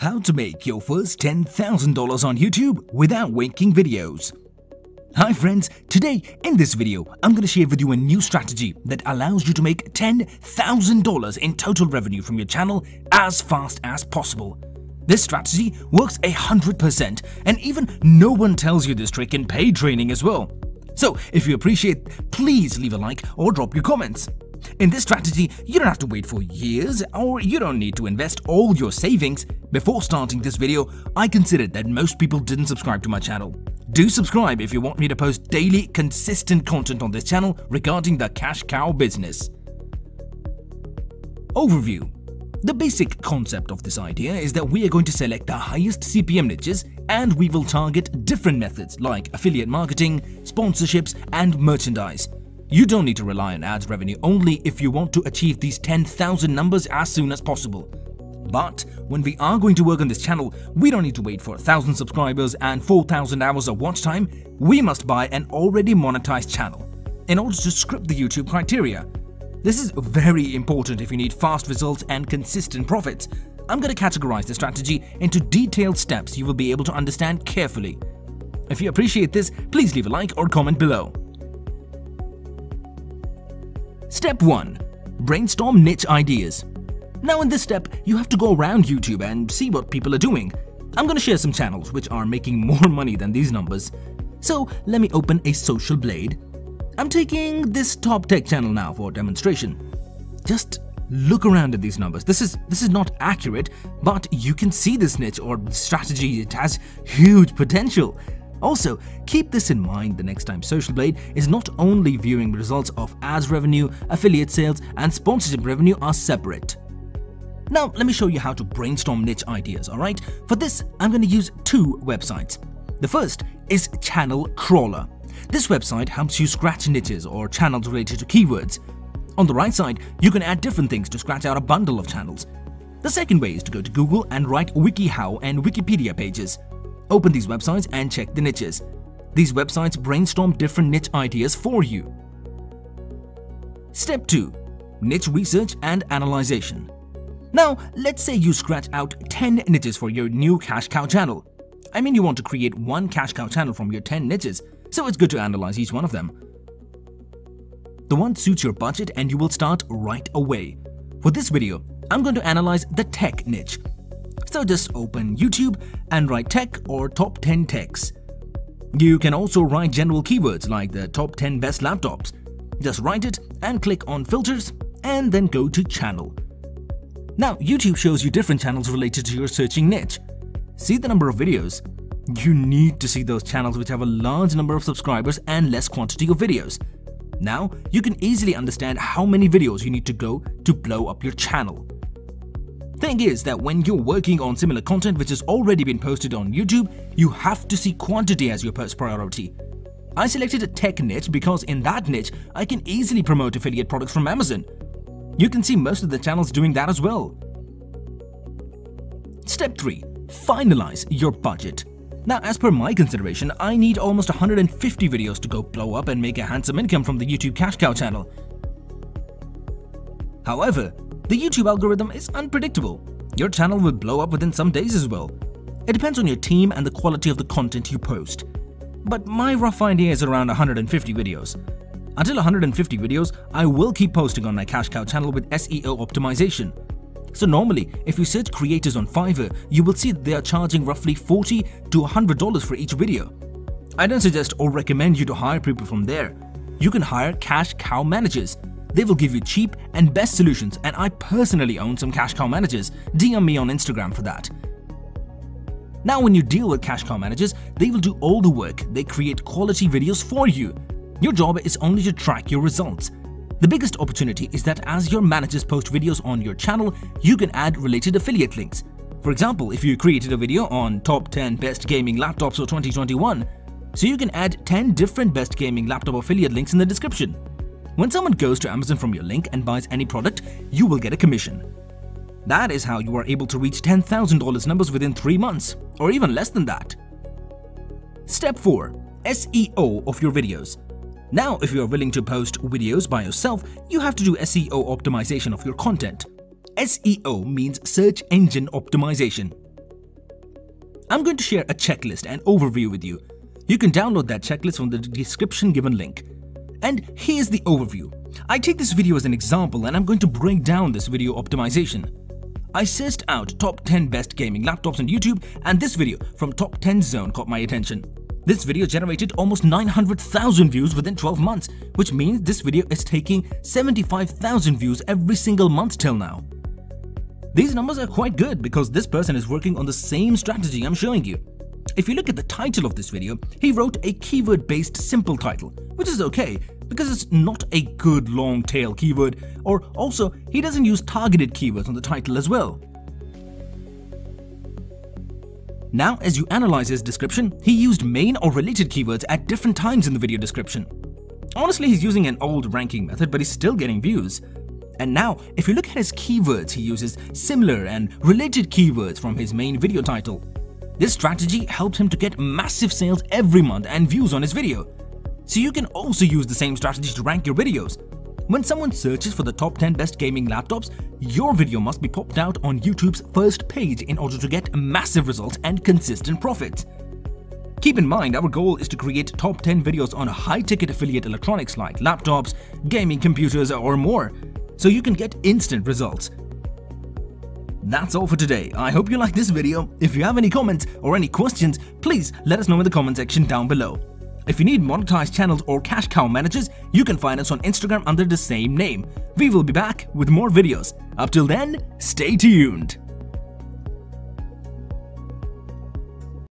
How to make your first $10,000 on YouTube without making videos. Hi friends, today in this video, I'm going to share with you a new strategy that allows you to make $10,000 in total revenue from your channel as fast as possible. This strategy works 100% and even no one tells you this trick in paid training as well. So if you appreciate, please leave a like or drop your comments. In this strategy, you don't have to wait for years or you don't need to invest all your savings. Before starting this video, I considered that most people didn't subscribe to my channel. Do subscribe if you want me to post daily, consistent content on this channel regarding the cash cow business. Overview. The basic concept of this idea is that we are going to select the highest CPM niches and we will target different methods like affiliate marketing, sponsorships, and merchandise. You don't need to rely on ads revenue only if you want to achieve these 10,000 numbers as soon as possible. But when we are going to work on this channel, we don't need to wait for 1,000 subscribers and 4,000 hours of watch time. We must buy an already monetized channel in order to script the YouTube criteria. This is very important if you need fast results and consistent profits. I'm going to categorize the strategy into detailed steps you will be able to understand carefully. If you appreciate this, please leave a like or comment below. Step 1. Brainstorm niche ideas. Now in this step, you have to go around YouTube and see what people are doing. I'm going to share some channels which are making more money than these numbers. So let me open a social blade. I'm taking this top tech channel now for demonstration. Just look around at these numbers. This is not accurate, but you can see this niche or strategy. It has huge potential. Also, keep this in mind the next time Social Blade is not only viewing results of ads revenue, affiliate sales, and sponsorship revenue are separate. Now, let me show you how to brainstorm niche ideas, alright? For this, I'm going to use two websites. The first is Channel Crawler. This website helps you scratch niches or channels related to keywords. On the right side, you can add different things to scratch out a bundle of channels. The second way is to go to Google and write WikiHow and Wikipedia pages. Open these websites and check the niches. These websites brainstorm different niche ideas for you. Step 2. Niche research and analyzation. Now, let's say you scratch out 10 niches for your new cash cow channel. I mean, you want to create one cash cow channel from your 10 niches, so it's good to analyze each one of them. The one suits your budget and you will start right away. For this video, I'm going to analyze the tech niche. So just open YouTube and write tech or top 10 techs. You can also write general keywords like the top 10 best laptops. Just write it and click on filters and then go to channel. Now YouTube shows you different channels related to your searching niche. See the number of videos. You need to see those channels which have a large number of subscribers and less quantity of videos. Now you can easily understand how many videos you need to go to blow up your channel. Thing is that when you're working on similar content which has already been posted on YouTube, you have to see quantity as your first priority. I selected a tech niche because in that niche, I can easily promote affiliate products from Amazon. You can see most of the channels doing that as well. Step 3. Finalize your budget. Now, as per my consideration, I need almost 150 videos to go blow up and make a handsome income from the YouTube Cash Cow channel. However, the YouTube algorithm is unpredictable. Your channel will blow up within some days as well. It depends on your team and the quality of the content you post. But my rough idea is around 150 videos. Until 150 videos, I will keep posting on my Cash Cow channel with SEO optimization. So normally, if you search creators on Fiverr, you will see that they are charging roughly $40 to $100 for each video. I don't suggest or recommend you to hire people from there. You can hire Cash Cow managers. They will give you cheap and best solutions, and I personally own some cash cow managers. DM me on Instagram for that. Now when you deal with cash cow managers, they will do all the work. They create quality videos for you. Your job is only to track your results. The biggest opportunity is that as your managers post videos on your channel, you can add related affiliate links. For example, if you created a video on top 10 best gaming laptops for 2021, so you can add 10 different best gaming laptop affiliate links in the description. When someone goes to Amazon from your link and buys any product, you will get a commission. That is how you are able to reach $10,000 numbers within 3 months, or even less than that. Step 4. SEO of your videos. Now, if you are willing to post videos by yourself, you have to do SEO optimization of your content. SEO means search engine optimization. I'm going to share a checklist and overview with you. You can download that checklist from the description given link. And here's the overview. I take this video as an example and I'm going to break down this video optimization. I searched out top 10 best gaming laptops on YouTube and this video from Top 10 Zone caught my attention. This video generated almost 900,000 views within 12 months, which means this video is taking 75,000 views every single month till now. These numbers are quite good because this person is working on the same strategy I'm showing you. If you look at the title of this video, he wrote a keyword-based simple title, which is okay because it's not a good long tail keyword, or also he doesn't use targeted keywords on the title as well. Now, as you analyze his description, he used main or related keywords at different times in the video description. Honestly, he's using an old ranking method, but he's still getting views. And now, if you look at his keywords, he uses similar and related keywords from his main video title. This strategy helped him to get massive sales every month and views on his video. So you can also use the same strategy to rank your videos. When someone searches for the top 10 best gaming laptops, your video must be popped out on YouTube's first page in order to get massive results and consistent profits. Keep in mind, our goal is to create top 10 videos on high-ticket affiliate electronics like laptops, gaming computers, or more, so you can get instant results. That's all for today. I hope you liked this video. If you have any comments or any questions, please let us know in the comment section down below. If you need monetized channels or cash cow managers, you can find us on Instagram under the same name. We will be back with more videos. Up till then, stay tuned.